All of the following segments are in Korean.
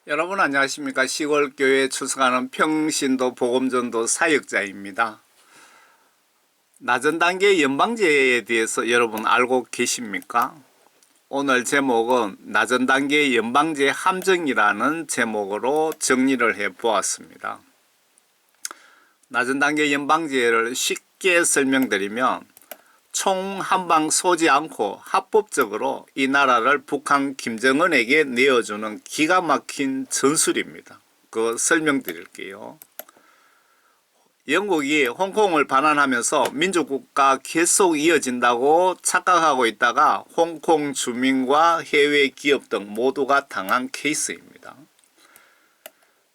여러분 안녕하십니까. 시골교회에 출석하는 평신도 복음전도 사역자입니다. 낮은 단계 연방제에 대해서 여러분 알고 계십니까? 오늘 제목은 낮은 단계 연방제 함정이라는 제목으로 정리를 해 보았습니다. 낮은 단계 연방제를 쉽게 설명드리면 총 한 방 쏘지 않고 합법적으로 이 나라를 북한 김정은에게 내어주는 기가 막힌 전술입니다. 그거 설명드릴게요. 영국이 홍콩을 반환하면서 민주국가 계속 이어진다고 착각하고 있다가 홍콩 주민과 해외 기업 등 모두가 당한 케이스입니다.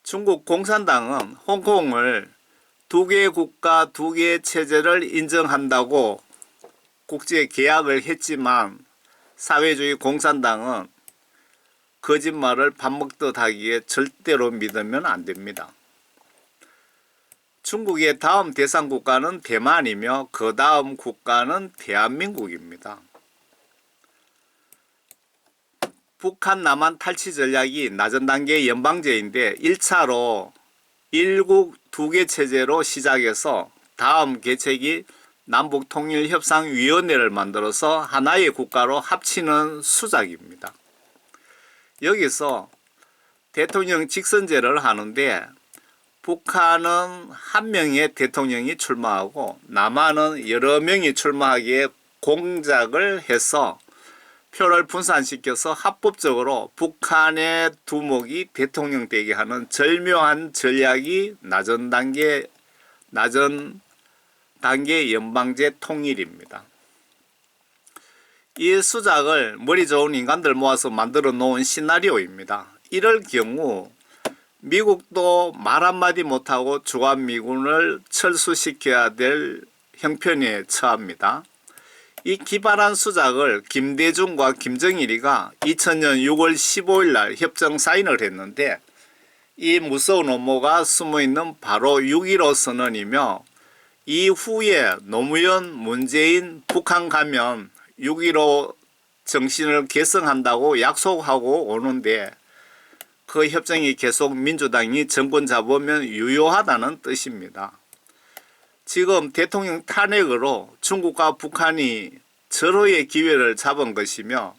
중국 공산당은 홍콩을 두 개의 국가 두 개의 체제를 인정한다고 국제 계약을 했지만 사회주의 공산당은 거짓말을 밥 먹듯 하기에 절대로 믿으면 안 됩니다. 중국의 다음 대상 국가는 대만이며 그 다음 국가는 대한민국입니다. 북한 남한 탈취 전략이 낮은 단계 연방제인데 1차로 일국 두 개 체제로 시작해서 다음 계책이 남북통일협상위원회를 만들어서 하나의 국가로 합치는 수작입니다. 여기서 대통령 직선제를 하는데 북한은 한 명의 대통령이 출마하고 남한은 여러 명이 출마하기에 공작을 해서 표를 분산시켜서 합법적으로 북한의 두목이 대통령 되게 하는 절묘한 전략이 낮은 단계 연방제 통일입니다. 이 수작을 머리 좋은 인간들 모아서 만들어 놓은 시나리오입니다. 이럴 경우 미국도 말 한마디 못하고 주한미군을 철수시켜야 될 형편에 처합니다. 이 기발한 수작을 김대중과 김정일이가 2000년 6월 15일 날 협정 사인을 했는데 이 무서운 음모가 숨어있는 바로 6.15 선언이며 이후에 노무현, 문재인 북한 가면 6.15 정신을 계승한다고 약속하고 오는데 그 협정이 계속 민주당이 정권 잡으면 유효하다는 뜻입니다. 지금 대통령 탄핵으로 중국과 북한이 절호의 기회를 잡은 것이며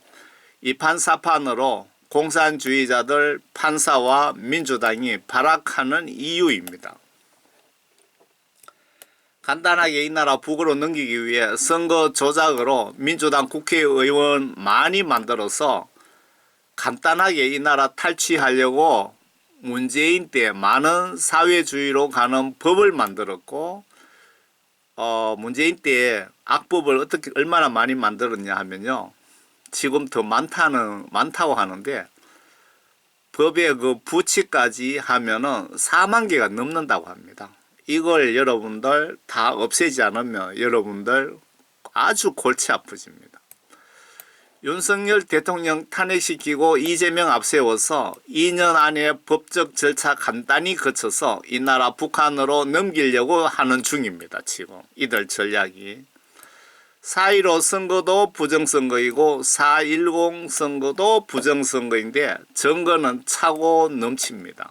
이 판사판으로 공산주의자들 판사와 민주당이 발악하는 이유입니다. 간단하게 이 나라 북으로 넘기기 위해 선거 조작으로 민주당 국회의원 많이 만들어서 간단하게 이 나라 탈취하려고 문재인 때 많은 사회주의로 가는 법을 만들었고 문재인 때 악법을 어떻게 얼마나 많이 만들었냐 하면요. 지금 더 많다고 하는데 법의 그 부치까지 하면은 4만 개가 넘는다고 합니다. 이걸 여러분들 다 없애지 않으면 여러분들 아주 골치 아프집니다. 윤석열 대통령 탄핵시키고 이재명 앞세워서 2년 안에 법적 절차 간단히 거쳐서 이 나라 북한으로 넘기려고 하는 중입니다. 지금 이들 전략이. 4.15 선거도 부정선거이고 4.10 선거도 부정선거인데 증거는 차고 넘칩니다.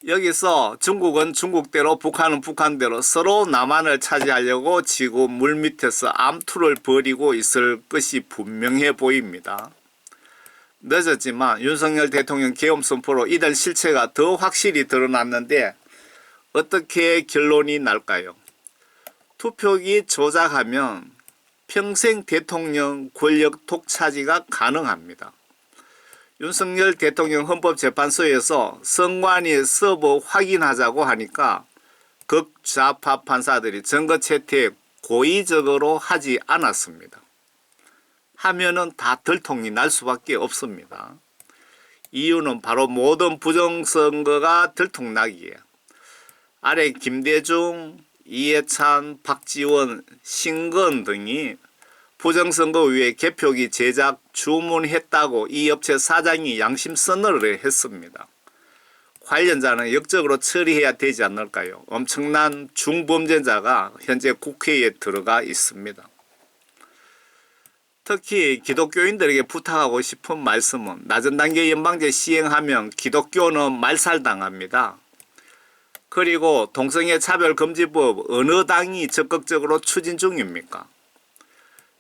여기서 중국은 중국대로 북한은 북한대로 서로 남한을 차지하려고 지금 물밑에서 암투를 벌이고 있을 것이 분명해 보입니다. 늦었지만 윤석열 대통령 계엄 선포로 이들 실체가 더 확실히 드러났는데 어떻게 결론이 날까요? 투표기 조작하면 평생 대통령 권력 독차지가 가능합니다. 윤석열 대통령 헌법재판소에서 선관위 서버 확인하자고 하니까 극좌파 판사들이 증거 채택 고의적으로 하지 않았습니다. 하면은 다 들통이 날 수밖에 없습니다. 이유는 바로 모든 부정선거가 들통나기에 아래 김대중, 이해찬, 박지원, 신건 등이 부정선거위에 개표기 제작 주문했다고 이 업체 사장이 양심선언을 했습니다. 관련자는 역적으로 처리해야 되지 않을까요? 엄청난 중범죄자가 현재 국회에 들어가 있습니다. 특히 기독교인들에게 부탁하고 싶은 말씀은 낮은 단계 연방제 시행하면 기독교는 말살당합니다. 그리고 동성애 차별금지법 어느 당이 적극적으로 추진 중입니까?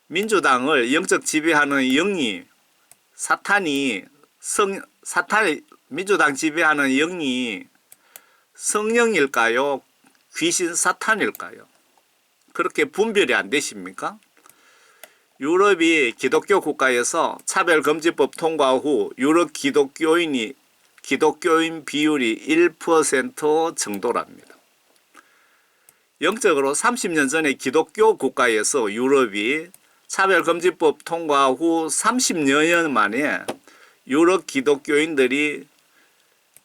민주당을 영적 지배하는 영이 민주당 지배하는 영이 성령일까요? 귀신 사탄일까요? 그렇게 분별이 안 되십니까? 유럽이 기독교 국가에서 차별금지법 통과 후 유럽 기독교인 비율이 1% 정도랍니다. 영적으로 30년 전에 기독교 국가에서 유럽이 차별금지법 통과 후 30여 년 만에 유럽 기독교인들이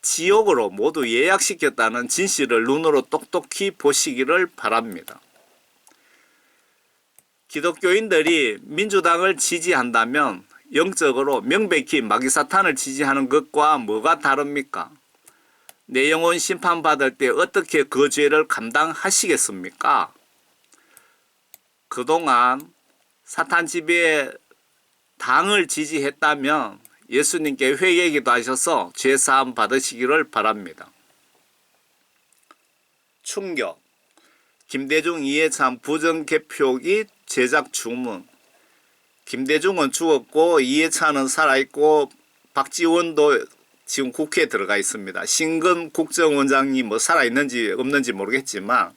지옥으로 모두 예약시켰다는 진실을 눈으로 똑똑히 보시기를 바랍니다. 기독교인들이 민주당을 지지한다면 영적으로 명백히 마귀사탄을 지지하는 것과 뭐가 다릅니까? 내 영혼 심판받을 때 어떻게 그 죄를 감당하시겠습니까? 그동안 사탄 지배의 당을 지지했다면 예수님께 회개기도 하셔서 죄사함 받으시기를 바랍니다. 충격. 김대중 이해찬 부정개표기 제작 주문. 김대중은 죽었고 이해찬은 살아있고 박지원도 지금 국회에 들어가 있습니다. 신근 국정원장이 뭐 살아있는지 없는지 모르겠지만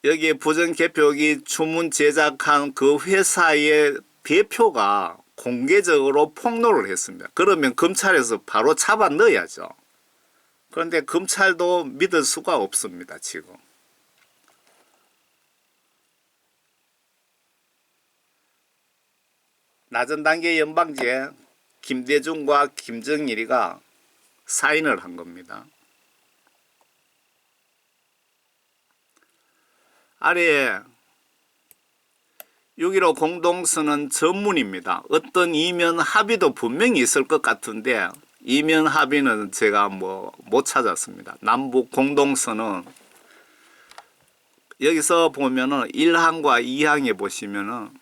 여기에 부정개표기 주문 제작한 그 회사의 대표가 공개적으로 폭로를 했습니다. 그러면 검찰에서 바로 잡아 넣어야죠. 그런데 검찰도 믿을 수가 없습니다. 지금. 낮은 단계 연방제 김대중과 김정일이가 사인을 한 겁니다. 아래에 6.15 공동선언 전문입니다. 어떤 이면 합의도 분명히 있을 것 같은데 이면 합의는 제가 못 찾았습니다. 남북 공동선언 여기서 보면은 1항과 2항에 보시면은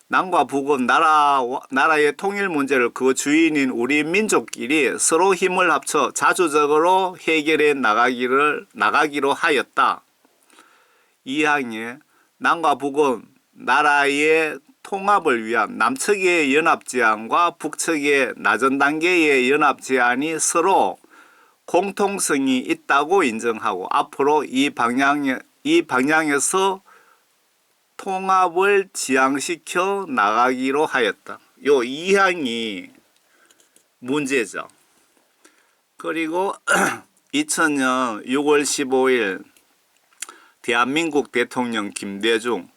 남과 북은 나라의 통일 문제를 그 주인인 우리 민족끼리 서로 힘을 합쳐 자주적으로 해결해 나가기로 하였다. 2항에 남과 북은 나라의 통합을 위한 남측의 연합제안과 북측의 낮은 단계의 연합제안이 서로 공통성이 있다고 인정하고 앞으로 이 방향에서 통합을 지향시켜 나가기로 하였다. 요 2항이 문제죠. 그리고 2000년 6월 15일 대한민국 대통령 김대중,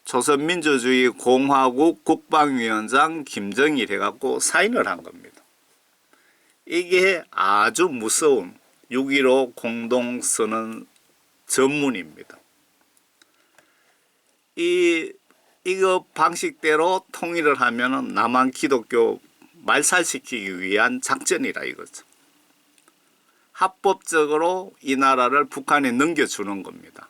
조선민주주의 공화국 국방위원장 김정일 해갖고 사인을 한 겁니다. 이게 아주 무서운 6.15 공동선언 전문입니다. 이거 방식대로 통일을 하면은 남한 기독교 말살시키기 위한 작전이라 이거죠. 합법적으로 이 나라를 북한에 넘겨주는 겁니다.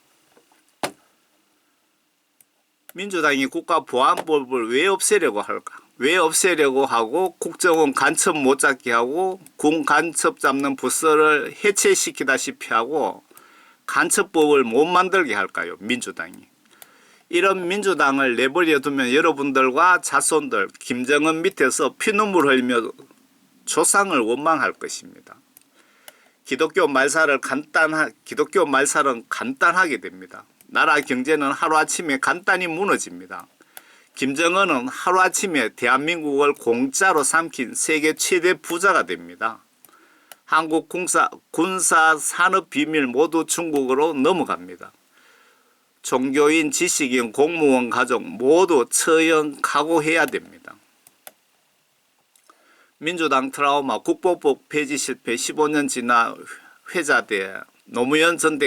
민주당이 국가보안법을 왜 없애려고 할까? 왜 없애려고 하고 국정원 간첩 못 잡게 하고 군 간첩 잡는 부서를 해체시키다시피 하고 간첩법을 못 만들게 할까요? 민주당이. 이런 민주당을 내버려 두면 여러분들과 자손들 김정은 밑에서 피눈물 흘리며 조상을 원망할 것입니다. 기독교 말살은 간단하게 됩니다. 나라 경제는 하루아침에 간단히 무너집니다. 김정은은 하루아침에 대한민국을 공짜로 삼킨 세계 최대 부자가 됩니다. 한국 군사 산업 비밀 모두 중국으로 넘어갑니다. 종교인, 지식인, 공무원, 가족 모두 처형 각오해야 됩니다. 민주당 트라우마 국보법 폐지 실패 15년 지나 회자돼 노무현 전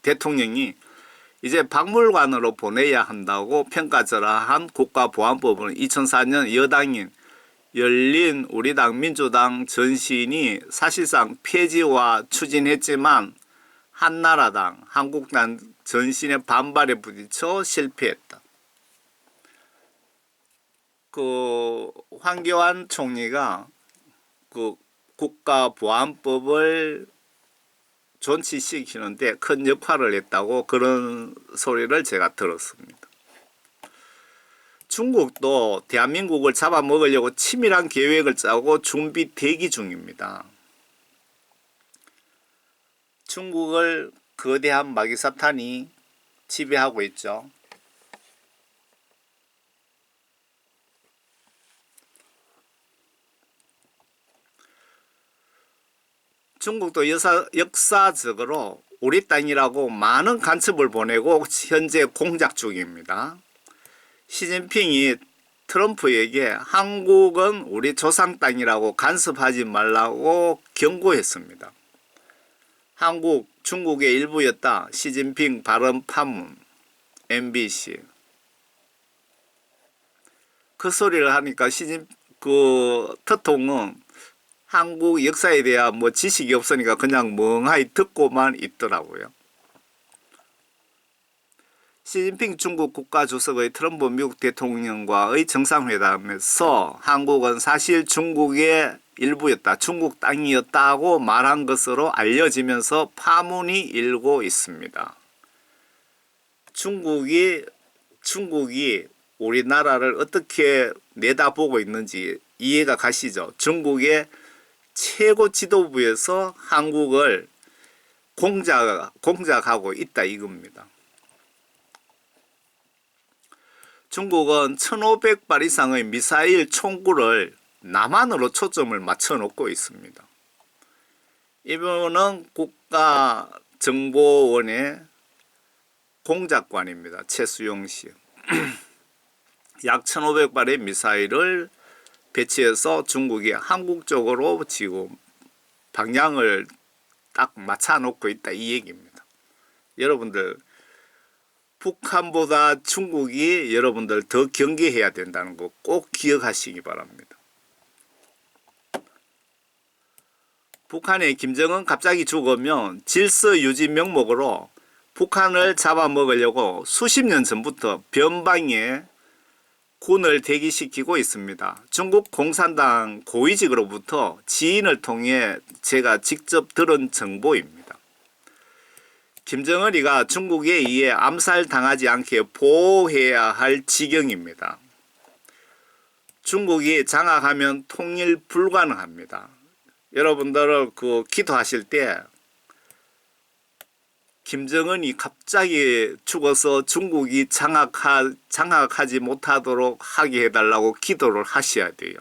대통령이 이제 박물관으로 보내야 한다고 평가절하한 국가보안법은 2004년 여당인 열린 우리당 민주당 전신이 사실상 폐지와 추진했지만 한나라당, 한국당 전신의 반발에 부딪혀 실패했다. 그 황교안 총리가 그 국가보안법을 존치시키는데 큰 역할을 했다고 그런 소리를 제가 들었습니다. 중국도 대한민국을 잡아먹으려고 치밀한 계획을 짜고 준비 대기 중입니다. 중국을 거대한 마귀사탄이 지배하고 있죠. 중국도 역사적으로 우리 땅이라고 많은 간첩을 보내고 현재 공작 중입니다. 시진핑이 트럼프에게 한국은 우리 조상 땅이라고 간섭하지 말라고 경고했습니다. 한국 중국의 일부였다. 시진핑 발언 파문 MBC. 그 소리를 하니까特통은 한국 역사에 대한 뭐 지식이 없으니까 그냥 멍하니 듣고만 있더라고요. 시진핑 중국 국가주석의 트럼프 미국 대통령과의 정상회담에서 한국은 사실 중국의 일부였다, 중국 땅이었다고 말한 것으로 알려지면서 파문이 일고 있습니다. 중국이 우리나라를 어떻게 내다보고 있는지 이해가 가시죠? 중국의 최고 지도부에서 한국을 공작하고 있다 이겁니다. 중국은 1500발 이상의 미사일 총구를 남한으로 초점을 맞춰 놓고 있습니다. 이분은 국가정보원의 공작관입니다. 최수용 씨. 약 1500발의 미사일을 배치해서 중국이 한국 쪽으로 지금 방향을 딱 맞춰 놓고 있다 이 얘기입니다. 여러분들 북한보다 중국이 여러분들 더 경계해야 된다는 거 꼭 기억하시기 바랍니다. 북한의 김정은 갑자기 죽으면 질서 유지 명목으로 북한을 잡아먹으려고 수십 년 전부터 변방에 군을 대기시키고 있습니다. 중국 공산당 고위직으로부터 지인을 통해 제가 직접 들은 정보입니다. 김정은이가 중국에 의해 암살당하지 않게 보호해야 할 지경입니다. 중국이 장악하면 통일 불가능합니다. 여러분들 기도하실 때 김정은이 갑자기 죽어서 중국이 장악하지 못하도록 하게 해달라고 기도를 하셔야 돼요.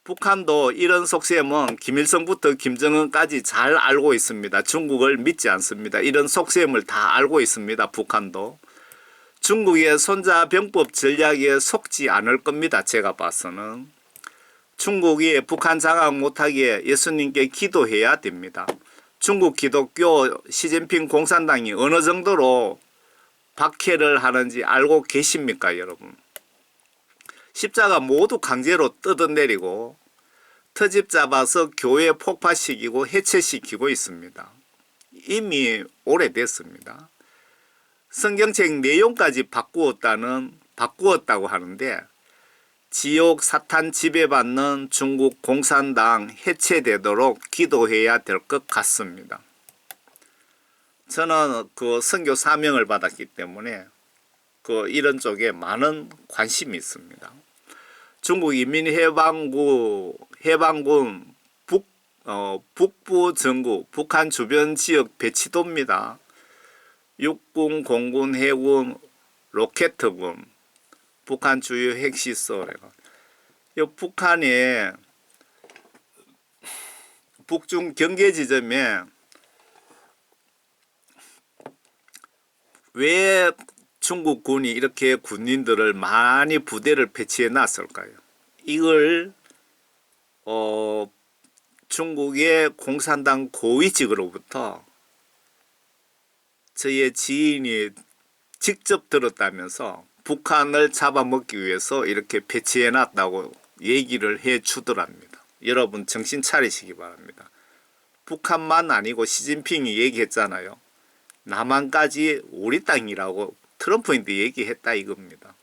북한도 이런 속셈은 김일성부터 김정은까지 잘 알고 있습니다. 중국을 믿지 않습니다. 이런 속셈을 다 알고 있습니다. 북한도. 중국의 손자병법 전략에 속지 않을 겁니다. 제가 봐서는. 중국이 북한 장악 못하게 예수님께 기도해야 됩니다. 중국 기독교 시진핑 공산당이 어느 정도로 박해를 하는지 알고 계십니까, 여러분? 십자가 모두 강제로 뜯어내리고 터집 잡아서 교회 폭파시키고 해체시키고 있습니다. 이미 오래됐습니다. 성경책 내용까지 바꾸었다고 하는데 지옥 사탄 지배받는 중국 공산당 해체되도록 기도해야 될 것 같습니다. 저는 선교 사명을 받았기 때문에 이런 쪽에 많은 관심이 있습니다. 중국 인민해방군 북부 전구 북한 주변 지역 배치도입니다. 육군, 공군, 해군, 로켓군, 북한 주요 핵시설. 북한의 북중 경계 지점에 왜 중국군이 이렇게 군인들을 많이 부대를 배치해 놨을까요? 이걸 중국의 공산당 고위직으로부터 저의 지인이 직접 들었다면서 북한을 잡아먹기 위해서 이렇게 배치해 놨다고 얘기를 해 주더랍니다. 여러분 정신 차리시기 바랍니다. 북한만 아니고 시진핑이 얘기했잖아요. 남한까지 우리 땅이라고 트럼프인데 얘기했다 이겁니다.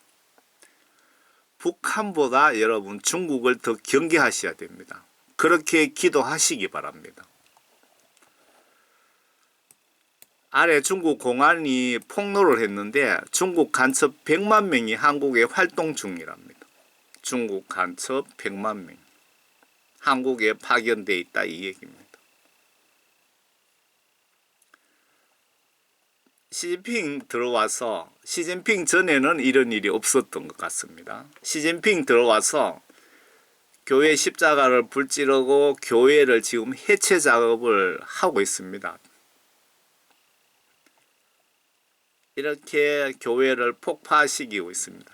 북한보다 여러분 중국을 더 경계하셔야 됩니다. 그렇게 기도하시기 바랍니다. 아래 중국 공안이 폭로를 했는데 중국 간첩 100만 명이 한국에 활동 중이랍니다. 중국 간첩 100만 명 한국에 파견되어 있다 이 얘기입니다. 시진핑 들어와서 시진핑 전에는 이런 일이 없었던 것 같습니다. 시진핑 들어와서 교회 십자가를 불지르고 교회를 지금 해체 작업을 하고 있습니다. 이렇게 교회를 폭파시키고 있습니다.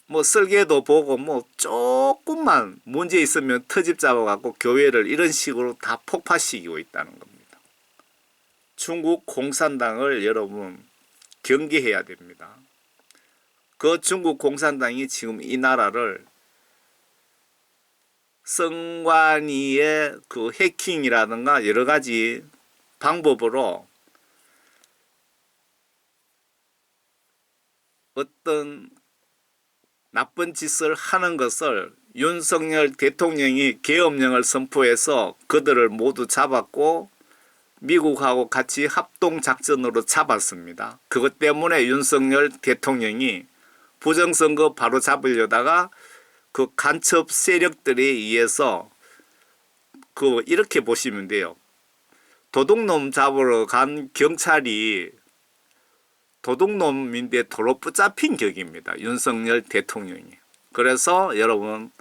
뭐 설계도 보고 뭐 조금만 문제 있으면 터집 잡아갖고 교회를 이런 식으로 다 폭파시키고 있다는 겁니다. 중국 공산당을 여러분 경계해야 됩니다. 그 중국 공산당이 지금 이 나라를 성관이의 그 해킹이라든가 여러 가지 방법으로 어떤 나쁜 짓을 하는 것을 윤석열 대통령이 계엄령을 선포해서 그들을 모두 잡았고 미국하고 같이 합동작전으로 잡았습니다. 그것 때문에 윤석열 대통령이 부정선거 바로 잡으려다가 그 간첩 세력들에 의해서 이렇게 보시면 돼요. 도둑놈 잡으러 간 경찰이 도둑놈인데 도로 붙잡힌 격입니다. 윤석열 대통령이. 그래서 여러분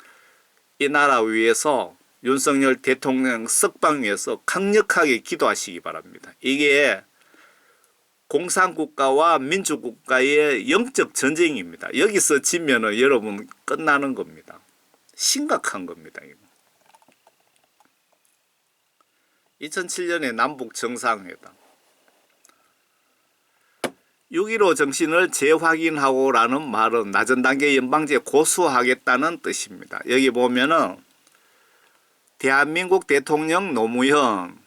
이 나라 위해서 윤석열 대통령 석방 위해서 강력하게 기도하시기 바랍니다. 이게 공산국가와 민주국가의 영적 전쟁입니다. 여기서 지면은 여러분 끝나는 겁니다. 심각한 겁니다. 이거. 2007년에 남북 정상회담 6.15 정신을 재확인하고 라는 말은 낮은 단계 연방제 고수하겠다는 뜻입니다. 여기 보면은 대한민국 대통령 노무현,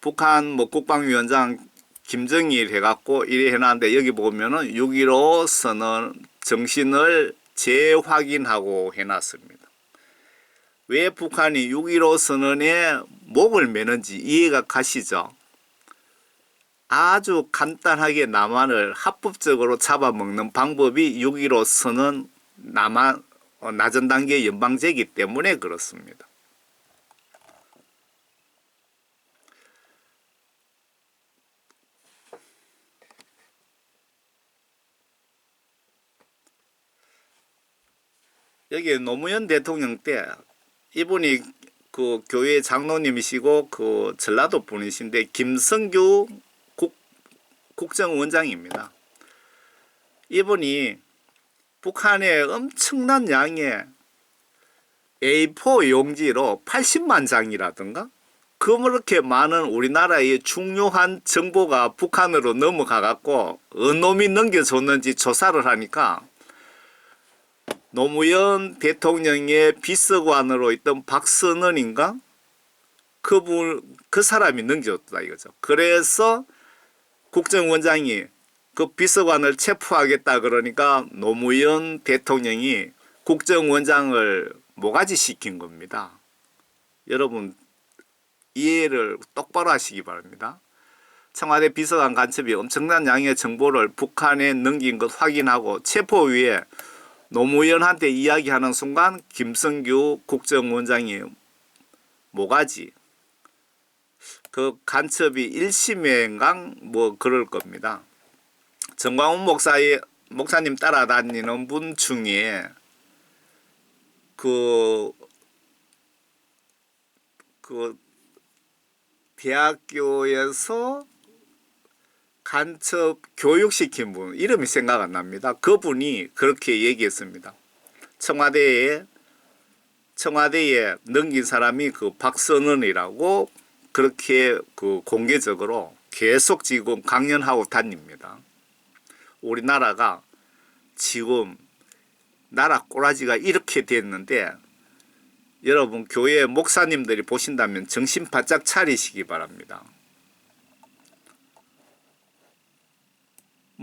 북한 국방위원장 김정일 해갖고 이래 해놨는데 여기 보면은 6.15 선언 정신을 재확인하고 해놨습니다. 왜 북한이 6.15 선언에 목을 매는지 이해가 가시죠? 아주 간단하게 남한을 합법적으로 잡아먹는 방법이 6.15 선언 낮은 단계 연방제이기 때문에 그렇습니다. 여기 노무현 대통령 때 이분이 그 교회 장로님이시고 그 전라도 분이신데 김성규 국정원장입니다. 이분이 북한에 엄청난 양의 A4 용지로 80만 장이라든가 그렇게 많은 우리나라의 중요한 정보가 북한으로 넘어가 갖고 어느 놈이 넘겨줬는지 조사를 하니까 노무현 대통령의 비서관으로 있던 박선원인가? 그 사람이 넘겨줬다 이거죠. 그래서 국정원장이 그 비서관을 체포하겠다 그러니까 노무현 대통령이 국정원장을 모가지 시킨 겁니다. 여러분 이해를 똑바로 하시기 바랍니다. 청와대 비서관 간첩이 엄청난 양의 정보를 북한에 넘긴 것 확인하고 체포 후에 노무현한테 이야기하는 순간 김성규 국정원장이 모가지 그 간첩이 1심인가 뭐 그럴 겁니다. 정광훈 목사님 따라다니는 분 중에 그 대학교에서 간첩 교육시킨 분 이름이 생각 안 납니다. 그분이 그렇게 얘기했습니다. 청와대에 넘긴 사람이 그 박선원이라고 그렇게 그 공개적으로 계속 지금 강연하고 다닙니다. 우리나라가 지금 나라 꼬라지가 이렇게 됐는데 여러분 교회 목사님들이 보신다면 정신 바짝 차리시기 바랍니다.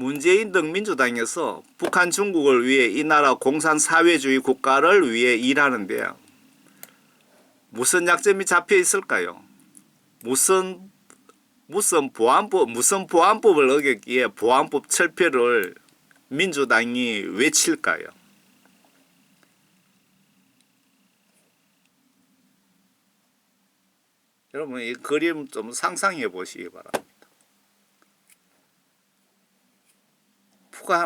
문재인 등 민주당에서 북한 중국을 위해 이 나라 공산사회주의 국가를 위해 일하는데 무슨 약점이 잡혀 있을까요? 무슨 보안법을 어겼기에 보안법 철폐를 민주당이 외칠까요? 여러분 이 그림 좀 상상해 보시기 바랍니다.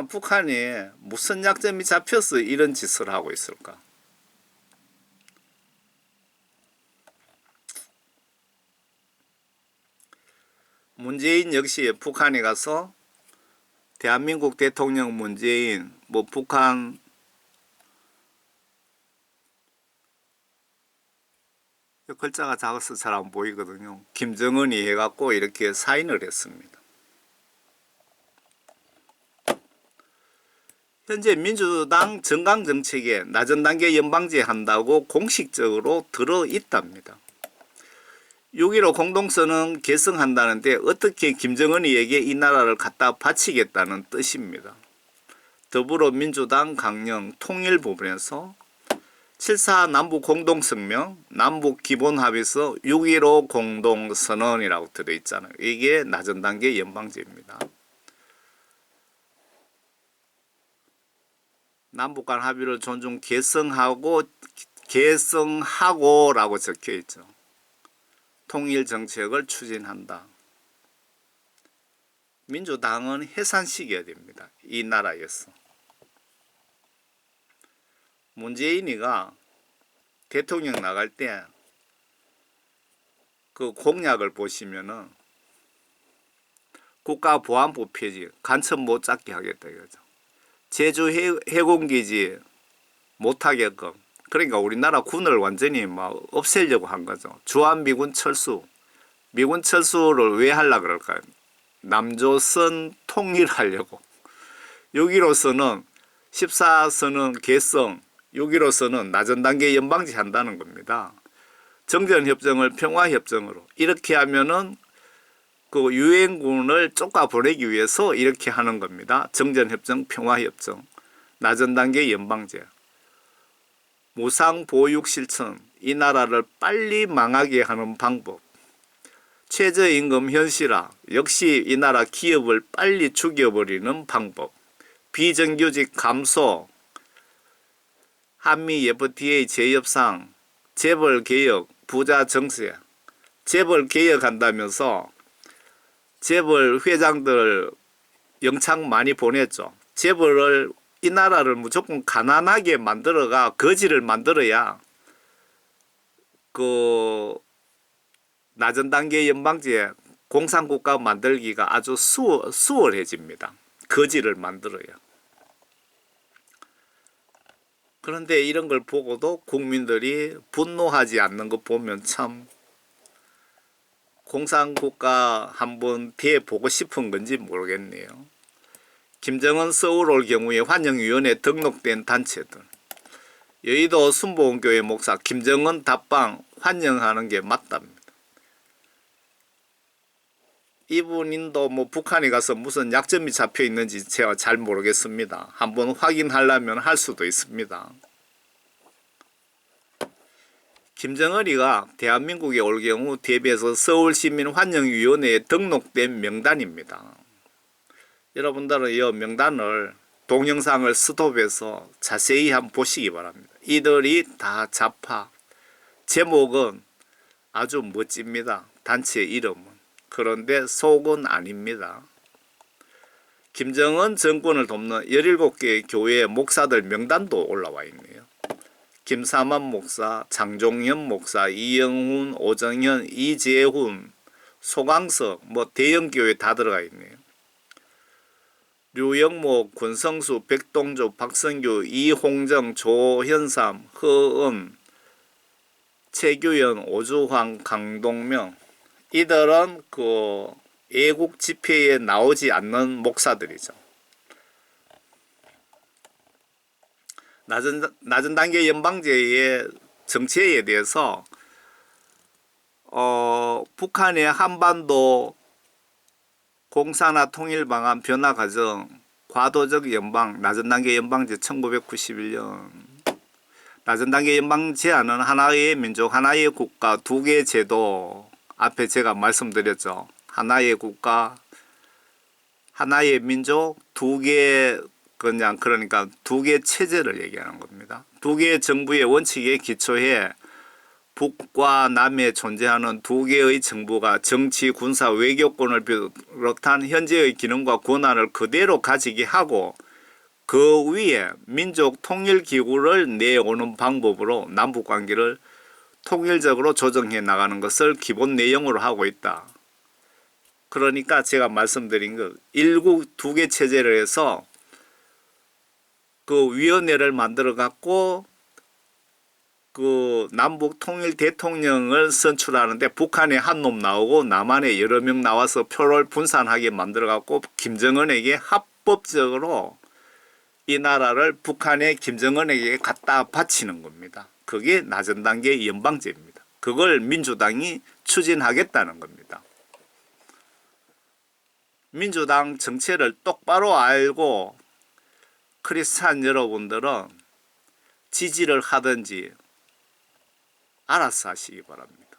북한이 무슨 약점이 잡혀서 이런 짓을 하고 있을까? 문재인 역시 북한에 가서 대한민국 대통령 문재인 북한 글자가 작아서 잘 안 보이거든요. 김정은이 해갖고 이렇게 사인을 했습니다. 현재 민주당 정강정책에 낮은 단계 연방제 한다고 공식적으로 들어있답니다. 6.15 공동선언 개성한다는데 어떻게 김정은이에게 이 나라를 갖다 바치겠다는 뜻입니다. 더불어민주당 강령 통일 부분에서 7.4 남북 공동성명, 남북 기본합의서 6.15 공동선언이라고 들어있잖아요. 이게 낮은 단계 연방제입니다. 남북 간 합의를 존중 개성하고라고 적혀있죠. 통일 정책을 추진한다. 민주당은 해산시켜야 됩니다. 이 나라에서. 문재인이가 대통령 나갈 때 그 공약을 보시면은 국가보안법 폐지, 간첩 못 잡게 하겠다 이거죠. 제주 해군기지 못하게끔. 그러니까 우리나라 군을 완전히 막 없애려고 한 거죠. 주한미군 철수. 미군 철수를 왜 하려고 그럴까요? 남조선 통일하려고. 6.15선은 14선은 개성, 6.15선은 낮은 단계 연방제 한다는 겁니다. 정전협정을 평화협정으로. 이렇게 하면은 그 유엔군을 쫓아 보내기 위해서 이렇게 하는 겁니다. 정전협정, 평화협정, 낮은 단계 연방제. 무상보육실천, 이 나라를 빨리 망하게 하는 방법. 최저임금 현실화, 역시 이 나라 기업을 빨리 죽여버리는 방법. 비정규직 감소, 한미 FTA 재협상, 재벌개혁, 부자정세. 재벌 개혁한다면서 재벌 회장들 영창 많이 보냈죠. 재벌을 이 나라를 무조건 가난하게 만들어가 거지를 만들어야 그 낮은 단계 연방제 공산국가 만들기가 아주 수월해집니다. 거지를 만들어야. 그런데 이런 걸 보고도 국민들이 분노하지 않는 거 보면 참 공산국가 한번 대보고 싶은 건지 모르겠네요. 김정은 서울 올 경우에 환영위원회에 등록된 단체들. 여의도 순복음교회 목사 김정은 답방 환영하는 게 맞답니다. 이분도 북한에 가서 무슨 약점이 잡혀 있는지 제가 잘 모르겠습니다. 한번 확인하려면 할 수도 있습니다. 김정은이가 대한민국에 올 경우 대비해서 서울시민환영위원회에 등록된 명단입니다. 여러분들은 이 명단을 동영상을 스톱해서 자세히 한번 보시기 바랍니다. 이들이 다 좌파. 제목은 아주 멋집니다. 단체 이름은. 그런데 속은 아닙니다. 김정은 정권을 돕는 17개의 교회 목사들 명단도 올라와 있네요. 김사만 목사, 장종현 목사, 이영훈, 오정현, 이재훈, 소강석, 대형교회 다 들어가 있네요. 류영목, 권성수, 백동조, 박성규, 이홍정, 조현삼, 허은, 최규현, 오주환, 강동명. 이들은 그 애국 집회에 나오지 않는 목사들이죠. 낮은 단계 연방제의 정체에 대해서 북한의 한반도 공산화 통일 방안 변화 과정, 과도적 연방, 낮은 단계 연방제 1991년. 낮은 단계 연방 제안은 하나의 민족, 하나의 국가, 두 개의 제도. 앞에 제가 말씀드렸죠. 하나의 국가, 하나의 민족, 두 개의 그러니까 두 개의 체제를 얘기하는 겁니다. 두 개의 정부의 원칙에 기초해 북과 남에 존재하는 두 개의 정부가 정치, 군사, 외교권을 비롯한 현재의 기능과 권한을 그대로 가지게 하고 그 위에 민족 통일 기구를 내오는 방법으로 남북 관계를 통일적으로 조정해 나가는 것을 기본 내용으로 하고 있다. 그러니까 제가 말씀드린 것 일국 두 개 체제를 해서 그 위원회를 만들어 갖고 그 남북 통일 대통령을 선출하는데 북한에 한 놈 나오고 남한에 여러 명 나와서 표를 분산하게 만들어 갖고 김정은에게 합법적으로 이 나라를 북한의 김정은에게 갖다 바치는 겁니다. 그게 낮은 단계 연방제입니다. 그걸 민주당이 추진하겠다는 겁니다. 민주당 정체를 똑바로 알고 크리스찬 여러분들은 지지를 하든지 알아서 하시기 바랍니다.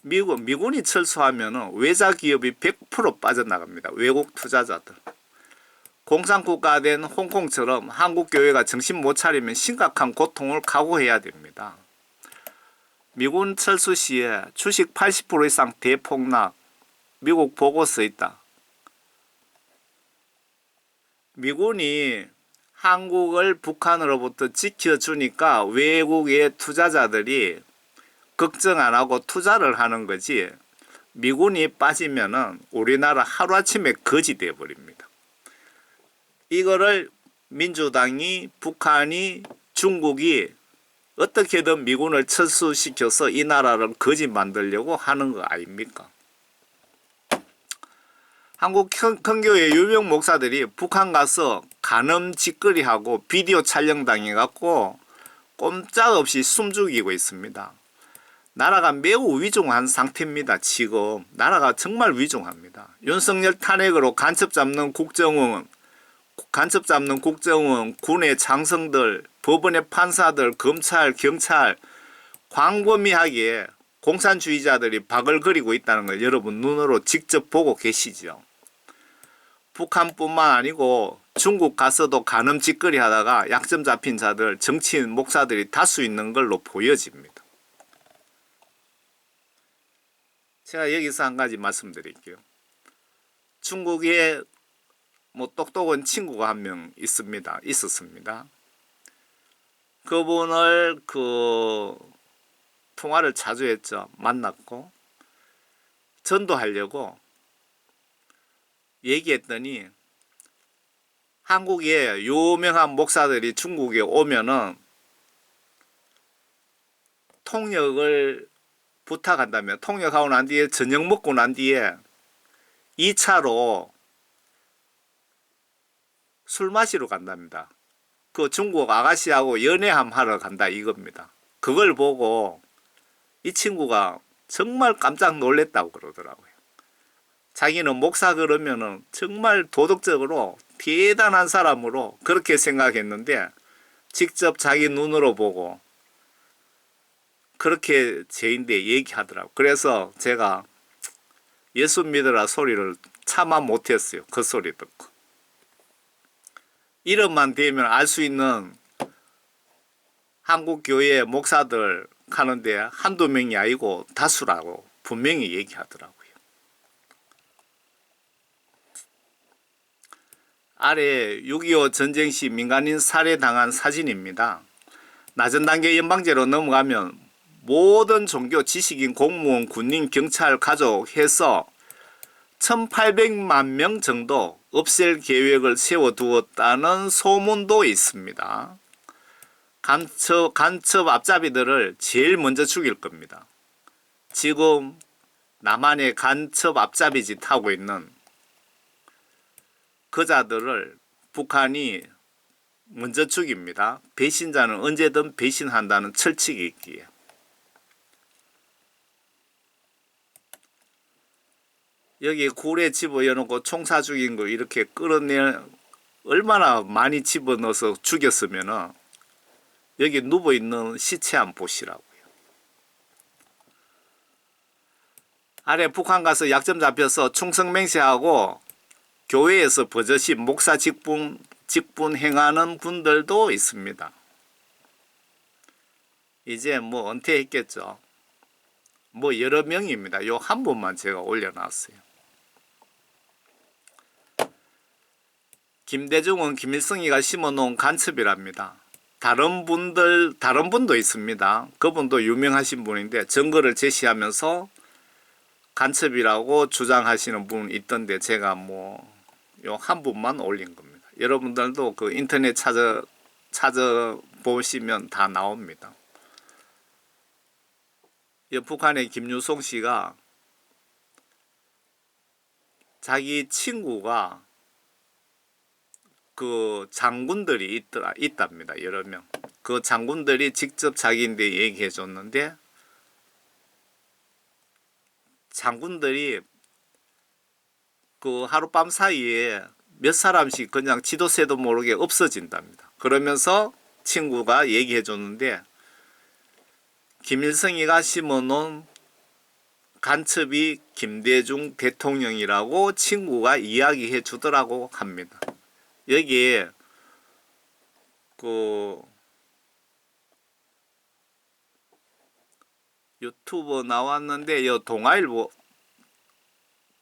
미군이 철수하면 외자 기업이 100% 빠져나갑니다. 외국 투자자들. 공산국가된 홍콩처럼 한국 교회가 정신 못 차리면 심각한 고통을 각오해야 됩니다. 미군 철수 시에 주식 80% 이상 대폭락, 미국 보고서 있다. 미군이 한국을 북한으로부터 지켜주니까 외국의 투자자들이 걱정 안 하고 투자를 하는 거지 미군이 빠지면은 우리나라 하루아침에 거지 되어 버립니다. 이거를 민주당이 북한이 중국이 어떻게든 미군을 철수시켜서 이 나라를 거지 만들려고 하는 거 아닙니까? 한국 큰교회 유명 목사들이 북한 가서 간음 짓거리하고 비디오 촬영 당해갖고 꼼짝없이 숨죽이고 있습니다. 나라가 매우 위중한 상태입니다. 지금 나라가 정말 위중합니다. 윤석열 탄핵으로 간첩 잡는 국정원, 군의 장성들, 법원의 판사들, 검찰, 경찰 광범위하게 공산주의자들이 바글거리고 있다는 걸 여러분 눈으로 직접 보고 계시죠. 북한뿐만 아니고 중국 가서도 간음 짓거리 하다가 약점 잡힌 자들, 정치인, 목사들이 다수 있는 걸로 보여집니다. 제가 여기서 한 가지 말씀드릴게요. 중국에 똑똑한 친구가 한 명 있었습니다. 그분을 통화를 자주 했죠. 만났고 전도하려고 얘기했더니 한국에 유명한 목사들이 중국에 오면은 통역을 부탁한다며 통역하고 난 뒤에 저녁 먹고 난 뒤에 2차로 술 마시러 간답니다. 그 중국 아가씨하고 연애함 하러 간다 이겁니다. 그걸 보고 이 친구가 정말 깜짝 놀랐다고 그러더라고요. 자기는 목사 그러면은 정말 도덕적으로 대단한 사람으로 그렇게 생각했는데 직접 자기 눈으로 보고 그렇게 죄인데 얘기하더라고요. 그래서 제가 예수 믿으라 소리를 차마 못했어요. 그 소리 듣고. 이름만 대면 알 수 있는 한국 교회 목사들 가는데 한두 명이 아니고 다수라고 분명히 얘기하더라고요. 아래 6.25 전쟁 시 민간인 살해당한 사진입니다. 낮은 단계 연방제로 넘어가면 모든 종교, 지식인, 공무원, 군인, 경찰, 가족 해서 1800만 명 정도 없앨 계획을 세워두었다는 소문도 있습니다. 간첩 앞잡이들을 제일 먼저 죽일 겁니다. 지금 남한의 간첩 앞잡이 짓 하고 있는 그자들을 북한이 먼저 죽입니다. 배신자는 언제든 배신한다는 철칙이 있기에. 여기 굴에 집어넣고 총사 죽인 거 이렇게 끌어내 얼마나 많이 집어넣어서 죽였으면은 여기 누워있는 시체 한번 보시라고요. 아래 북한 가서 약점 잡혀서 충성맹세하고 교회에서 버젓이 목사 직분 행하는 분들도 있습니다. 이제 뭐 은퇴했겠죠. 뭐 여러 명입니다. 요 한 분만 제가 올려놨어요. 김대중은 김일성이가 심어놓은 간첩이랍니다. 다른 분도 있습니다. 그분도 유명하신 분인데 증거를 제시하면서 간첩이라고 주장하시는 분 있던데 제가 뭐 요 한 분만 올린 겁니다. 여러분들도 그 인터넷 찾아 보시면 다 나옵니다. 북한의 김유송 씨가 자기 친구가 그 장군들이 있답니다. 여러 명. 그 장군들이 직접 자기인데 얘기해 줬는데 장군들이 그 하룻밤 사이에 몇 사람씩 그냥 지도새도 모르게 없어진답니다. 그러면서 친구가 얘기해 줬는데 김일성이가 심어놓은 간첩이 김대중 대통령이라고 친구가 이야기해 주더라고 합니다. 여기에 그 유튜브 나왔는데 이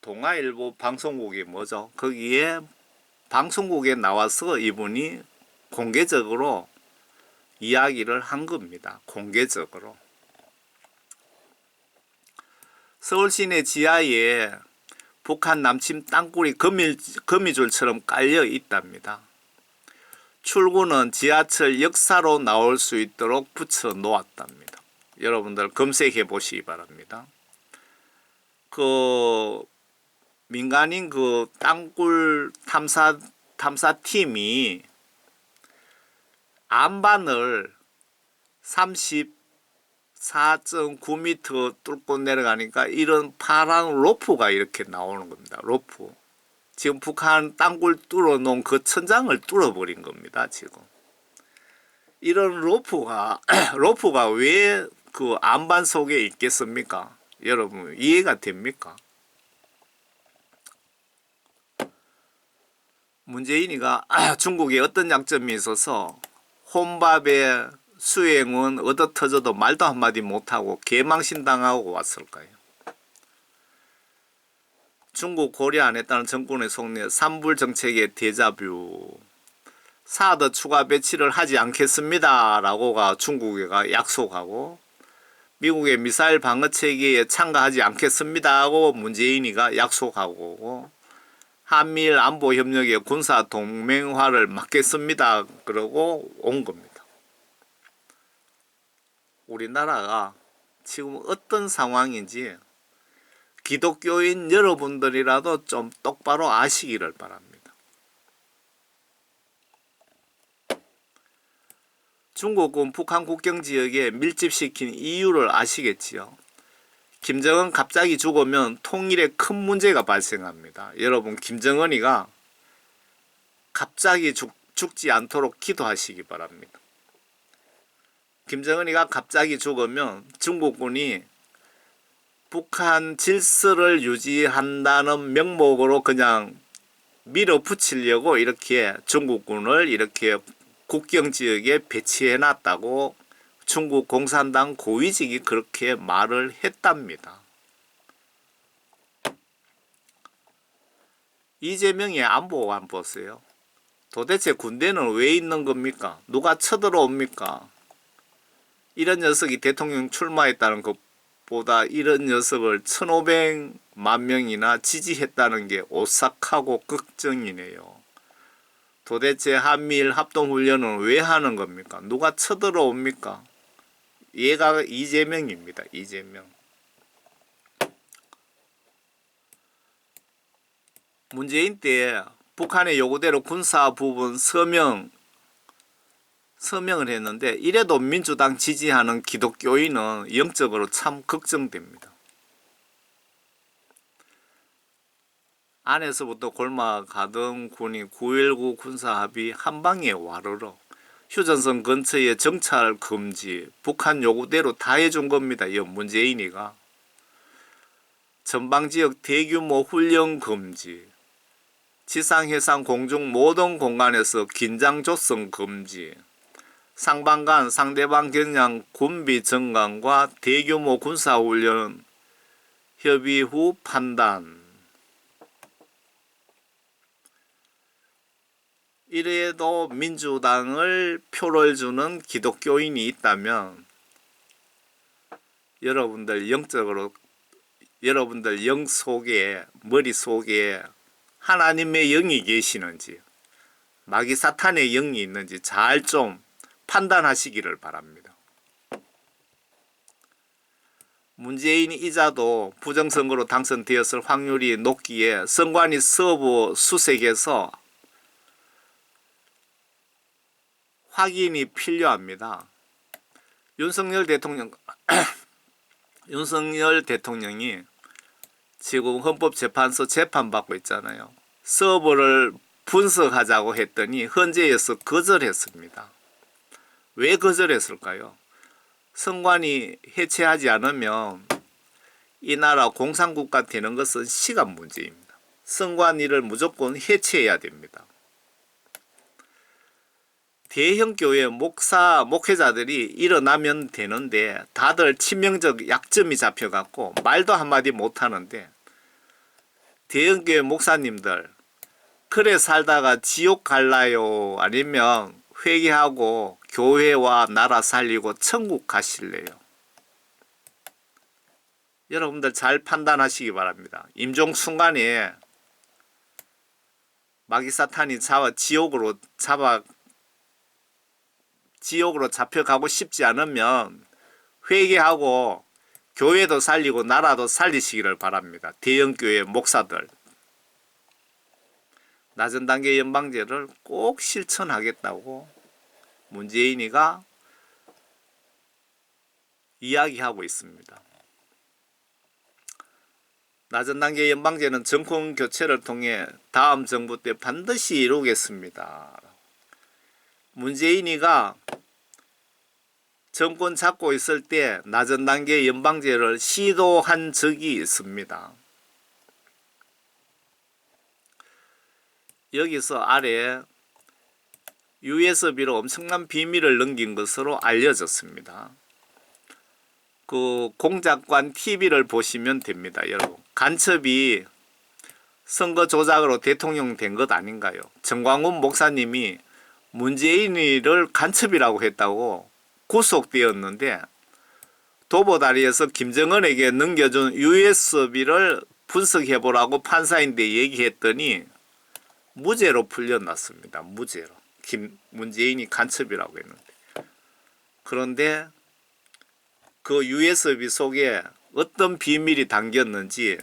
동아일보 방송국이 뭐죠? 거기에 방송국에 나와서 이분이 공개적으로 이야기를 한 겁니다. 공개적으로. 서울 시내 지하에 북한 남침 땅굴이 거미줄처럼 깔려 있답니다. 출구는 지하철 역사로 나올 수 있도록 붙여 놓았답니다. 여러분들 검색해 보시기 바랍니다. 그 민간인 그 땅굴 탐사팀이 안반을 34.9m 뚫고 내려가니까 이런 파란 로프가 이렇게 나오는 겁니다. 로프. 지금 북한 땅굴 뚫어 놓은 그 천장을 뚫어버린 겁니다. 지금. 이런 로프가 왜 그 안반 속에 있겠습니까? 여러분 이해가 됩니까? 문재인이가 중국에 어떤 장점이 있어서 혼밥에 수행은 얻어터져도 말도 한마디 못하고 개망신당하고 왔을까요? 중국 고려 안 했다는 정권의 속내 산불 정책의 데자뷰. 사드 추가 배치를 하지 않겠습니다 라고가 중국에가 약속하고 미국의 미사일 방어 체계에 참가하지 않겠습니다 하고 문재인이가 약속하고 한미일 안보 협력의 군사 동맹화를 막겠습니다 그러고 온 겁니다. 우리나라가 지금 어떤 상황인지 기독교인 여러분들이라도 좀 똑바로 아시기를 바랍니다. 중국은 북한 국경지역에 밀집시킨 이유를 아시겠지요? 김정은 갑자기 죽으면 통일에 큰 문제가 발생합니다. 여러분 김정은이가 갑자기 죽지 않도록 기도하시기 바랍니다. 김정은이가 갑자기 죽으면 중국군이 북한 질서를 유지한다는 명목으로 그냥 밀어붙이려고 이렇게 중국군을 이렇게 국경지역에 배치해 놨다고 중국 공산당 고위직이 그렇게 말을 했답니다. 이재명의 안보 안 보세요. 도대체 군대는 왜 있는 겁니까? 누가 쳐들어옵니까? 이런 녀석이 대통령 출마했다는 것보다 이런 녀석을 1,500만 명이나 지지했다는 게 오싹하고 걱정이네요. 도대체 한미일 합동훈련은 왜 하는 겁니까? 누가 쳐들어옵니까? 얘가 이재명입니다. 이재명. 문재인 때 북한의 요구대로 군사 부분 서명을 했는데 이래도 민주당 지지하는 기독교인은 영적으로 참 걱정됩니다. 안에서부터 골마가던 군이 9.19 군사합의 한방에 와르르 휴전선 근처에 정찰 금지, 북한 요구대로 다 해준 겁니다. 이 문재인이가. 전방지역 대규모 훈련 금지, 지상, 해상, 공중 모든 공간에서 긴장 조성 금지, 상방 간 상대방 겨냥 군비 증강과 대규모 군사훈련 협의 후 판단. 이래도 민주당을 표를 주는 기독교인이 있다면 여러분들 영적으로 여러분들 영 속에 머릿속에 하나님의 영이 계시는지 마귀 사탄의 영이 있는지 잘 좀 판단하시기를 바랍니다. 문재인 이자도 부정선거로 당선되었을 확률이 높기에 선관위 서부 수색에서 확인이 필요합니다. 윤석열 대통령이 지금 헌법재판소 재판받고 있잖아요. 서버를 분석하자고 했더니 헌재에서 거절했습니다. 왜 거절했을까요? 선관위 해체하지 않으면 이 나라 공산국가 되는 것은 시간 문제입니다. 선관위를 무조건 해체해야 됩니다. 대형 교회 목회자들이 일어나면 되는데 다들 치명적 약점이 잡혀갖고 말도 한마디 못하는데 대형 교회 목사님들 그래 살다가 지옥 갈라요? 아니면 회개하고 교회와 나라 살리고 천국 가실래요? 여러분들 잘 판단하시기 바랍니다. 임종순간에 마귀 사탄이 지옥으로 잡혀가고 싶지 않으면 회개하고 교회도 살리고 나라도 살리시기를 바랍니다. 대형교회 목사들. 낮은 단계 연방제를 꼭 실천하겠다고 문재인이가 이야기하고 있습니다. 낮은 단계 연방제는 정권 교체를 통해 다음 정부 때 반드시 이루겠습니다. 문재인이가 정권 잡고 있을 때 낮은 단계 연방제를 시도한 적이 있습니다. 여기서 아래 USB로 엄청난 비밀을 넘긴 것으로 알려졌습니다. 그 공작관 TV를 보시면 됩니다. 여러분, 간첩이 선거 조작으로 대통령 된 것 아닌가요? 정광훈 목사님이 문재인이를 간첩이라고 했다고 구속되었는데 도보다리에서 김정은에게 넘겨준 USB를 분석해보라고 판사인데 얘기했더니 무죄로 풀려났습니다. 무죄로. 문재인이 간첩이라고 했는데. 그런데 그 USB 속에 어떤 비밀이 담겼는지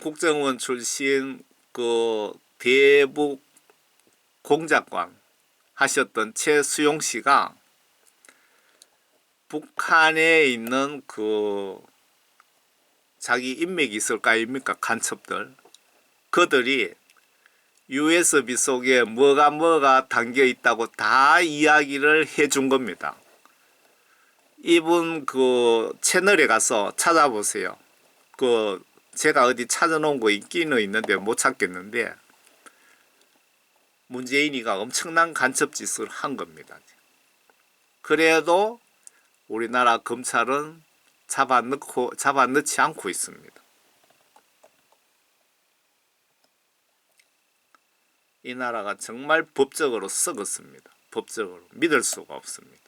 국정원 출신 그 대북 공작관 하셨던 최수용 씨가 북한에 있는 그 자기 인맥이 있을 거 아닙니까? 간첩들. 그들이 USB 속에 뭐가 담겨 있다고 다 이야기를 해준 겁니다. 이분 그 채널에 가서 찾아보세요. 그 제가 어디 찾아놓은 거 있기는 있는데 못 찾겠는데 문재인이가 엄청난 간첩 짓을 한 겁니다. 그래도 우리나라 검찰은 잡아넣지 않고 있습니다. 이 나라가 정말 법적으로 썩었습니다. 법적으로 믿을 수가 없습니다.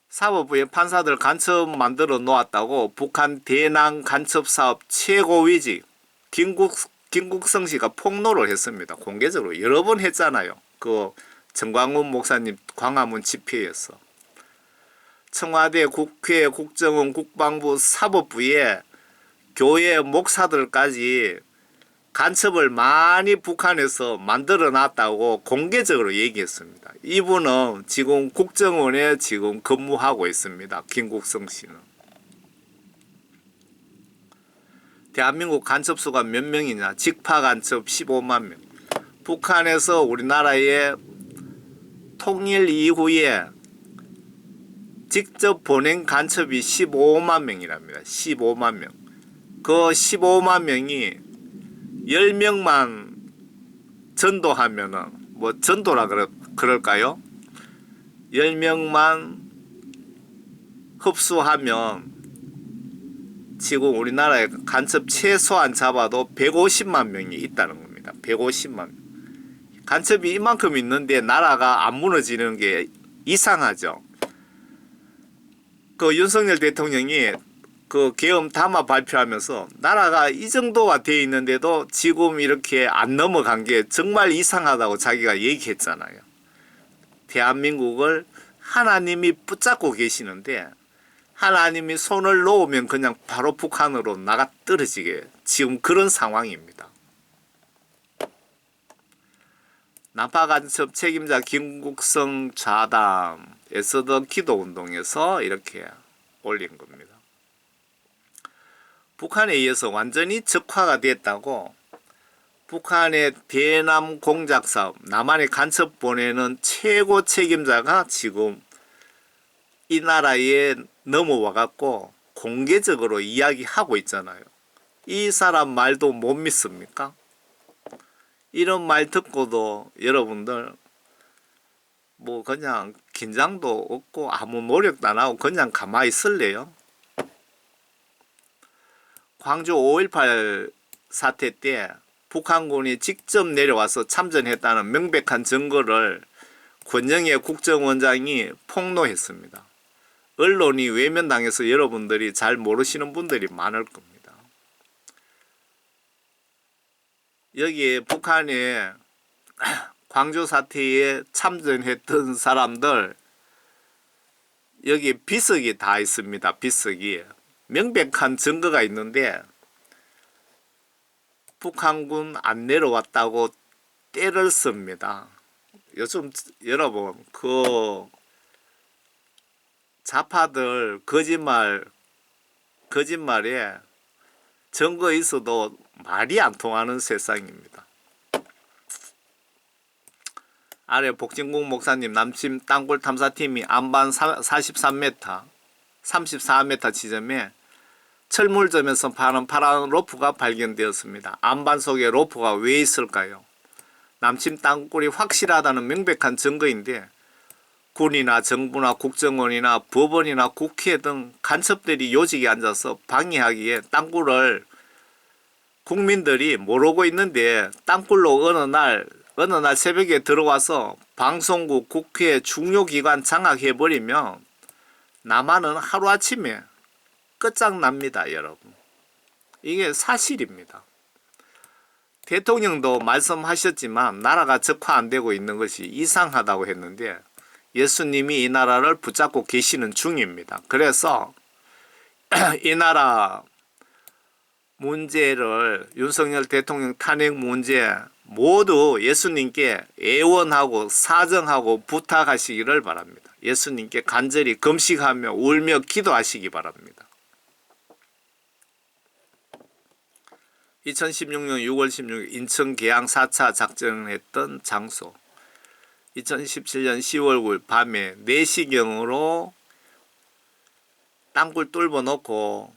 사법부에 판사들 간첩 만들어 놓았다고 북한 대남 간첩 사업 최고위직 김국성 씨가 폭로를 했습니다. 공개적으로 여러 번 했잖아요. 그 정광훈 목사님 광화문 집회에서. 청와대, 국회, 국정원, 국방부, 사법부에 교회 목사들까지 간첩을 많이 북한에서 만들어 놨다고 공개적으로 얘기했습니다. 이분은 지금 국정원에 지금 근무하고 있습니다. 김국성 씨는. 대한민국 간첩 수가 몇 명이냐? 직파 간첩 15만 명. 북한에서 우리나라에 통일 이후에 직접 보낸 간첩이 15만 명이랍니다. 15만 명. 그 15만 명이 10명만 전도하면은 뭐 전도라 그럴까요? 10명만 흡수하면 지금 우리나라에 간첩 최소한 잡아도 150만 명이 있다는 겁니다. 150만 명. 간첩이 이만큼 있는데 나라가 안 무너지는 게 이상하죠. 그 윤석열 대통령이 그 계엄 담화 발표하면서 나라가 이 정도가 돼 있는데도 지금 이렇게 안 넘어간 게 정말 이상하다고 자기가 얘기했잖아요. 대한민국을 하나님이 붙잡고 계시는데 하나님이 손을 놓으면 그냥 바로 북한으로 나가 떨어지게 지금 그런 상황입니다. 난파간첩 책임자 김국성 좌담에서도 기도운동에서 이렇게 올린 겁니다. 북한에 의해서 완전히 적화가 됐다고 북한의 대남 공작사업, 남한에 간첩 보내는 최고 책임자가 지금 이 나라에 넘어와 갖고 공개적으로 이야기하고 있잖아요. 이 사람 말도 못 믿습니까? 이런 말 듣고도 여러분들 뭐 그냥 긴장도 없고 아무 노력도 안 하고 그냥 가만히 있을래요? 광주 5.18 사태 때 북한군이 직접 내려와서 참전했다는 명백한 증거를 권영애 국정원장이 폭로했습니다. 언론이 외면당해서 여러분들이 잘 모르시는 분들이 많을 겁니다. 여기에 북한에 광주 사태에 참전했던 사람들 여기 비석이 다 있습니다. 비석이. 명백한 증거가 있는데 북한군 안 내려왔다고 떼를 씁니다. 요즘 여러분 그 좌파들 거짓말에 증거 있어도 말이 안 통하는 세상입니다. 아래 복진국 목사님 남침 땅굴 탐사팀이 안반 43m 34m 지점에 철물점에서 파는 파란 로프가 발견되었습니다. 안반 속에 로프가 왜 있을까요? 남침 땅굴이 확실하다는 명백한 증거인데 군이나 정부나 국정원이나 법원이나 국회 등 간첩들이 요직에 앉아서 방해하기에 땅굴을 국민들이 모르고 있는데 땅굴로 어느 날 새벽에 들어와서 방송국, 국회, 중요기관 장악해버리면 남한은 하루아침에 끝장납니다, 여러분. 이게 사실입니다. 대통령도 말씀하셨지만 나라가 적화 안 되고 있는 것이 이상하다고 했는데 예수님이 이 나라를 붙잡고 계시는 중입니다. 그래서 이 나라 문제를 윤석열 대통령 탄핵 문제 모두 예수님께 애원하고 사정하고 부탁하시기를 바랍니다. 예수님께 간절히 금식하며 울며 기도하시기 바랍니다. 2016년 6월 16일 인천 계양 4차 작전을 했던 장소 2017년 10월 9일 밤에 4시경으로 땅굴 뚫어 놓고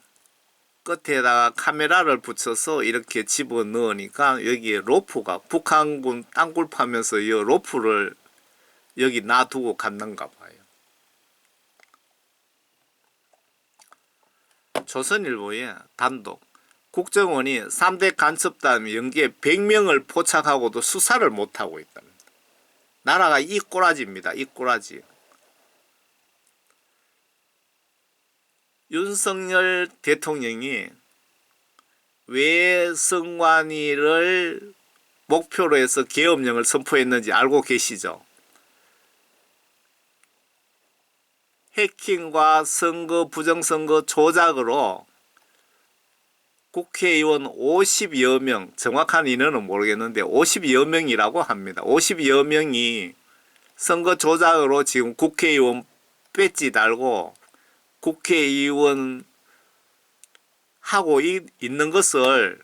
끝에다가 카메라를 붙여서 이렇게 집어넣으니까 여기에 로프가 북한군 땅굴 파면서 이 로프를 여기 놔두고 갔는가 봐요. 조선일보에 단독 국정원이 3대 간첩단 연계 100명을 포착하고도 수사를 못하고 있답니다. 나라가 이 꼬라지입니다. 이 꼬라지. 윤석열 대통령이 왜 성완이를 목표로 해서 계엄령을 선포했는지 알고 계시죠? 해킹과 선거 부정선거 조작으로 국회의원 50여 명, 정확한 인원은 모르겠는데 50여 명이라고 합니다. 50여 명이 선거 조작으로 지금 국회의원 배지 달고 국회의원 하고 있는 것을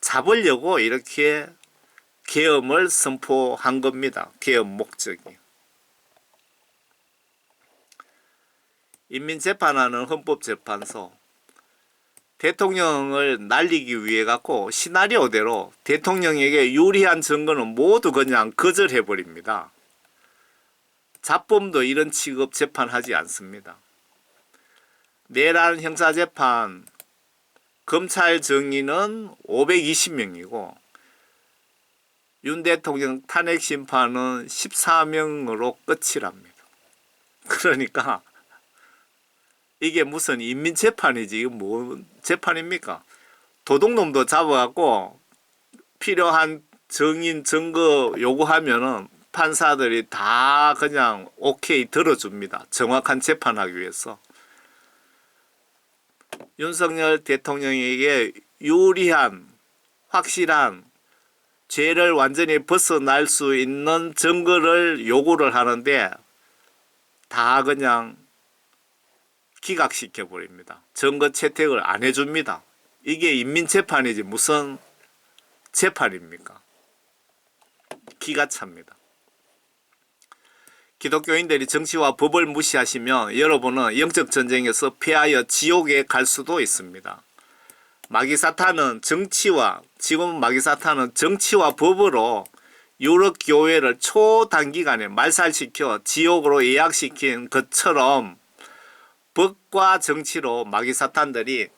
잡으려고 이렇게 계엄을 선포한 겁니다. 계엄 목적이. 인민재판하는 헌법재판소, 대통령을 날리기 위해 갖고 시나리오대로 대통령에게 유리한 증거는 모두 그냥 거절해 버립니다. 잡범도 이런 취급 재판하지 않습니다. 내란 형사재판 검찰 정의는 520명이고 윤 대통령 탄핵 심판은 14명으로 끝이랍니다. 그러니까 이게 무슨 인민재판이지 이게 뭔 재판입니까? 도둑놈도 잡아갖고 필요한 증인 증거 요구하면은 판사들이 다 그냥 오케이 들어줍니다. 정확한 재판하기 위해서. 윤석열 대통령에게 유리한 확실한 죄를 완전히 벗어날 수 있는 증거를 요구를 하는데 다 그냥 기각시켜 버립니다. 증거 채택을 안 해줍니다. 이게 인민재판이지 무슨 재판입니까? 기가 찹니다. 기독교인들이 정치와 법을 무시하시면 여러분은 영적 전쟁에서 패하여 지옥에 갈 수도 있습니다. 마귀사탄은 지금 마귀사탄은 정치와 법으로 유럽 교회를 초단기간에 말살시켜 지옥으로 예약시킨 것처럼 법과 정치로 마귀사탄들이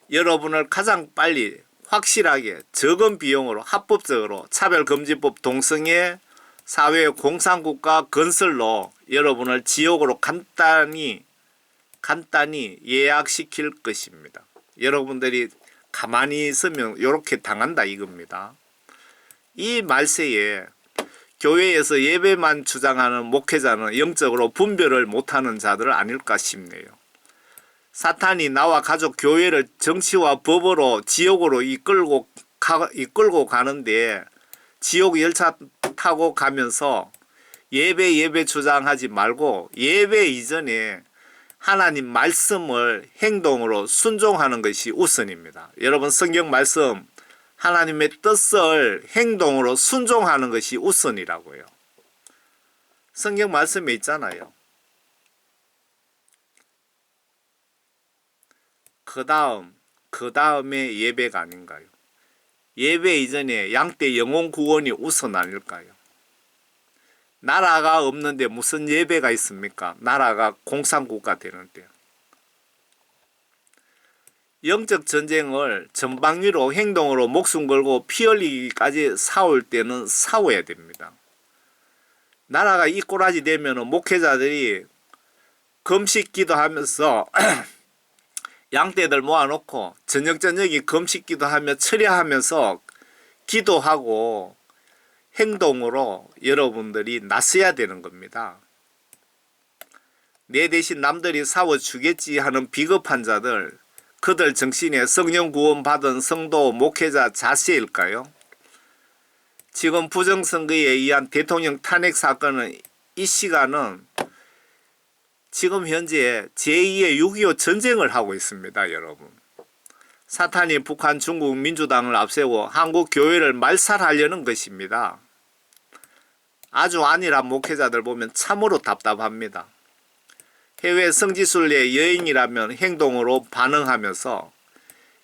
여러분을 가장 빨리 확실하게 적은 비용으로 합법적으로 차별금지법 동성애 사회 공산국가 건설로 여러분을 지옥으로 간단히 예약시킬 것입니다. 여러분들이 가만히 있으면 이렇게 당한다 이겁니다. 이 말세에 교회에서 예배만 주장하는 목회자는 영적으로 분별을 못하는 자들 아닐까 싶네요. 사탄이 나와 가족 교회를 정치와 법으로 지옥으로 이끌고 가는데 지옥 열차 타고 가면서 예배 주장하지 말고 예배 이전에 하나님 말씀을 행동으로 순종하는 것이 우선입니다. 여러분 성경 말씀 하나님의 뜻을 행동으로 순종하는 것이 우선이라고요. 성경 말씀에 있잖아요. 그 다음에 예배가 아닌가요? 예배 이전에 양떼 영혼 구원이 우선 아닐까요? 나라가 없는데 무슨 예배가 있습니까? 나라가 공산국가 되는데. 영적 전쟁을 전방위로 행동으로 목숨 걸고 피 흘리기까지 싸울 때는 싸워야 됩니다. 나라가 이 꼬라지 되면 목회자들이 금식 기도하면서 양떼들 모아놓고 저녁이 금식 기도하며 철야하면서 기도하고 행동으로 여러분들이 나서야 되는 겁니다. 내 대신 남들이 싸워주겠지 하는 비겁한 자들, 그들 정신에 성령 구원 받은 성도 목회자 자세일까요? 지금 부정선거에 의한 대통령 탄핵 사건은 이 시간은 지금 현재 제2의 6.25 전쟁을 하고 있습니다. 여러분. 사탄이 북한, 중국, 민주당을 앞세워 한국 교회를 말살하려는 것입니다. 아주 안일한 목회자들 보면 참으로 답답합니다. 해외 성지순례 여행이라면 행동으로 반응하면서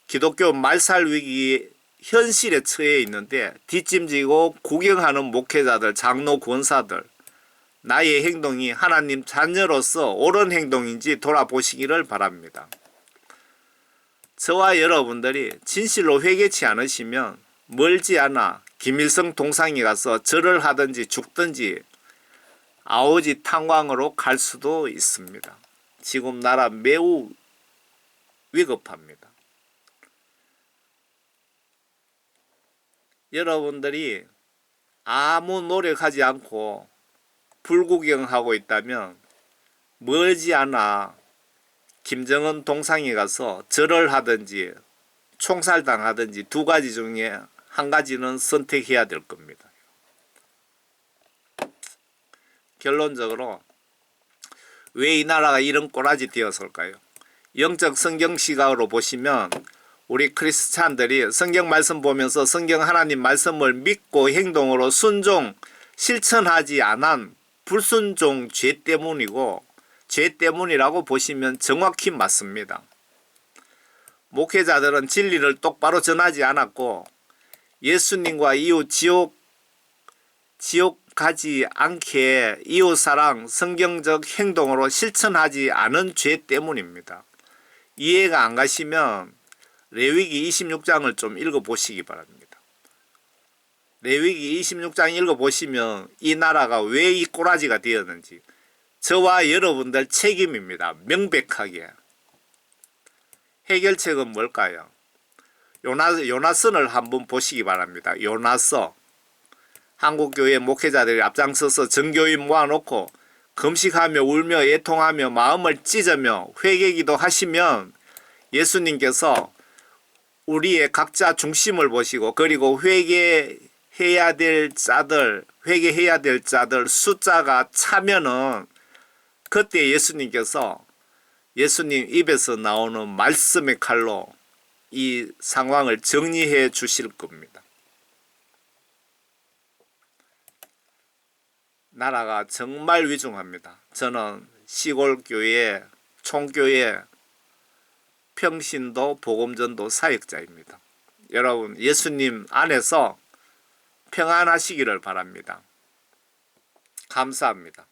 기독교 말살 위기 현실에 처해 있는데 뒷짐지고 구경하는 목회자들, 장로, 권사들, 나의 행동이 하나님 자녀로서 옳은 행동인지 돌아보시기를 바랍니다. 저와 여러분들이 진실로 회개치 않으시면 멀지 않아 김일성 동상에 가서 절을 하든지 죽든지 아오지 탄광으로 갈 수도 있습니다. 지금 나라 매우 위급합니다. 여러분들이 아무 노력하지 않고 불구경하고 있다면 멀지 않아 김정은 동상에 가서 절을 하든지 총살당하든지 두 가지 중에 한 가지는 선택해야 될 겁니다. 결론적으로 왜 이 나라가 이런 꼬라지 되었을까요? 영적 성경 시각으로 보시면 우리 크리스찬들이 성경 말씀 보면서 성경 하나님 말씀을 믿고 행동으로 순종 실천하지 않은 불순종 죄 때문이고 죄 때문이라고 보시면 정확히 맞습니다. 목회자들은 진리를 똑바로 전하지 않았고 예수님과 이웃 지옥 가지 않게 이웃사랑 성경적 행동으로 실천하지 않은 죄 때문입니다. 이해가 안 가시면 레위기 26장을 좀 읽어보시기 바랍니다. 레위기 26장 읽어보시면 이 나라가 왜 이 꼬라지가 되었는지 저와 여러분들 책임입니다. 명백하게. 해결책은 뭘까요? 요나선을 한번 보시기 바랍니다. 요나서. 한국교회 목회자들이 앞장서서 전교인 모아놓고 금식하며 울며 애통하며 마음을 찢으며 회개기도 하시면 예수님께서 우리의 각자 중심을 보시고 그리고 회개해야 될 자들 숫자가 차면은 그때 예수님께서 예수님 입에서 나오는 말씀의 칼로 이 상황을 정리해 주실 겁니다. 나라가 정말 위중합니다. 저는 시골교회, 총교회, 평신도, 복음전도 사역자입니다. 여러분 예수님 안에서 평안하시기를 바랍니다. 감사합니다.